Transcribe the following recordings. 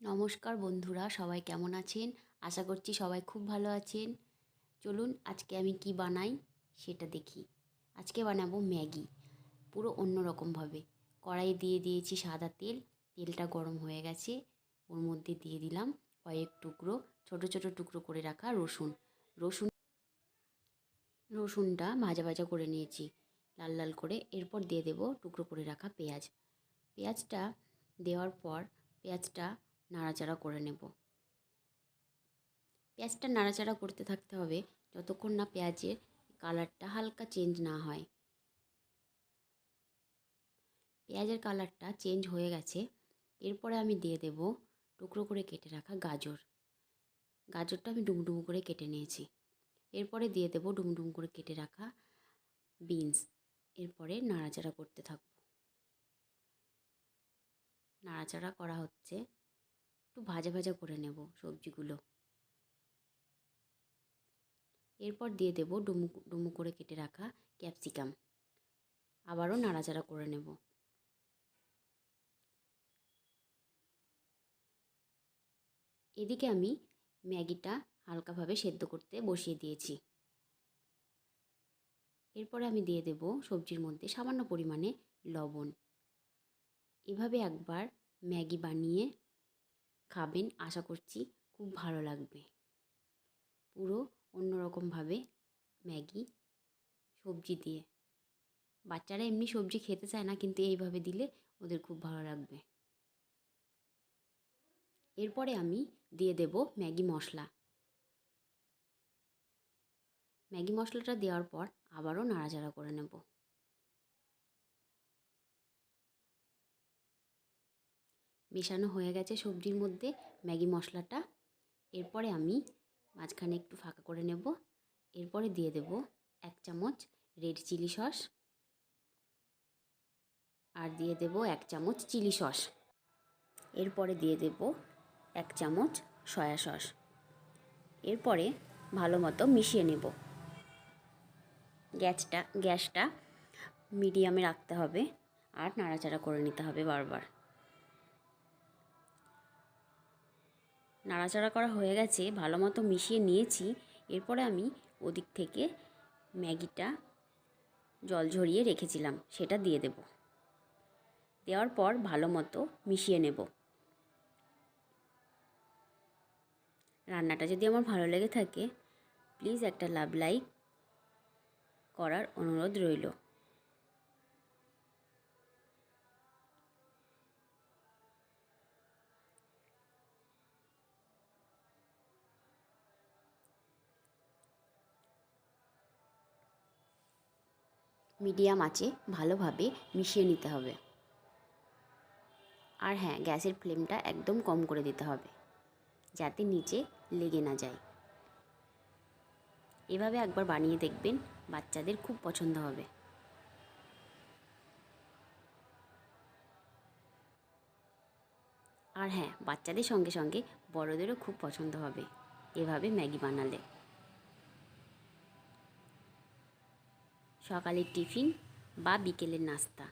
নমস্কার বন্ধুরা, সবাই কেমন আছেন? আশা করছি সবাই খুব ভালো আছেন। চলুন আজকে আমি কি বানাই সেটা দেখি। আজকে বানাবো ম্যাগি, পুরো অন্য রকমভাবে। কড়াই দিয়ে দিয়েছি সাদা তেল, তেলটা গরম হয়ে গেছে। ওর মধ্যে দিয়ে দিলাম কয়েক টুকরো ছোট ছোট টুকরো করে রাখা রসুন। রসুন রসুনটা ভাজা ভাজা করে নিয়েছি লাল লাল করে। এরপর দিয়ে দেব টুকরো করে রাখা পেঁয়াজ। পেঁয়াজটা দেওয়ার পর পেঁয়াজটা নাড়াচাড়া করে নেব। পেঁয়াজটা নাড়াচাড়া করতে থাকতে হবে যতক্ষণ না পেঁয়াজের কালারটা হালকা চেঞ্জ না হয়। পেঁয়াজের কালারটা চেঞ্জ হয়ে গেছে। এরপরে আমি দিয়ে দেব টুকরো করে কেটে রাখা গাজর। গাজরটা আমি ডুমডুম করে কেটে নিয়েছি। এরপরে দিয়ে দেব ডুমডুম করে কেটে রাখা বিনস। এরপরে নাড়াচাড়া করতে থাকব। নাড়াচাড়া করা হচ্ছে, একটু ভাজা ভাজা করে নেব সবজিগুলো। এরপর দিয়ে দেব ডুমু ডুমু করে কেটে রাখা ক্যাপসিকাম। আবারও নাড়াচাড়া করে নেব। এদিকে আমি ম্যাগিটা হালকাভাবে সেদ্ধ করতে বসিয়ে দিয়েছি। এরপরে আমি দিয়ে দেব সবজির মধ্যে সামান্য পরিমাণে লবণ। এভাবে একবার ম্যাগি বানিয়ে খাবেন, আশা করছি খুব ভালো লাগবে। পুরো অন্যরকমভাবে ম্যাগি সবজি দিয়ে। বাচ্চারা এমনি সবজি খেতে চায় না, কিন্তু এইভাবে দিলে ওদের খুব ভালো লাগবে। এরপরে আমি দিয়ে দেব ম্যাগি মশলা। ম্যাগি মশলাটা দেওয়ার পর আবারও নাড়াচাড়া করে নেব। মেশানো হয়ে গেছে সবজির মধ্যে ম্যাগি মশলাটা। এরপরে আমি মাঝখানে একটু ফাঁকা করে নেব। এরপরে দিয়ে দেব 1 চামচ রেড চিলি সস, আর দিয়ে দেব 1 চামচ চিলি সস। এরপরে দিয়ে দেব 1 চামচ সয়া সস। এরপরে ভালো মতো মিশিয়ে নেব। গ্যাসটা মিডিয়ামে রাখতে হবে আর নাড়াচাড়া করে নিতে হবে বারবার। নাড়াচাড়া করা হয়ে গেছে, ভালো মতো মিশিয়ে নিয়েছি। এরপরে আমি ওদিক থেকে ম্যাগিটা জল ঝরিয়ে রেখেছিলাম সেটা দিয়ে দেব। দেওয়ার পর ভালো মতো মিশিয়ে নেব। রান্নাটা যদি আমার ভালো লেগে থাকে প্লিজ একটা লাইক করার অনুরোধ রইল। মিডিয়াম আঁচে ভালোভাবে মিশিয়ে নিতে হবে। আর হ্যাঁ, গ্যাসের ফ্লেমটা একদম কম করে দিতে হবে যাতে নিচে লেগে না যায়। এভাবে একবার বানিয়ে দেখবেন, বাচ্চাদের খুব পছন্দ হবে। আর হ্যাঁ, বাচ্চাদের সঙ্গে সঙ্গে বড়দেরও খুব পছন্দ হবে এভাবে ম্যাগি বানালে। সকালের টিফিন বা বিকেলের নাস্তা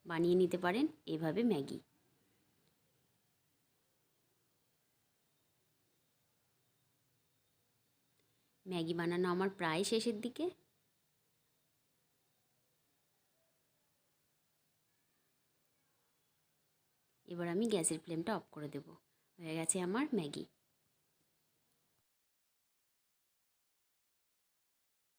বানিয়ে নিতে পারেন এভাবে ম্যাগি। ম্যাগি বানানো আমার প্রায় শেষের দিকে। এবার আমি গ্যাসের ফ্লেমটা অফ করে দেব। হয়ে গেছে আমার ম্যাগি।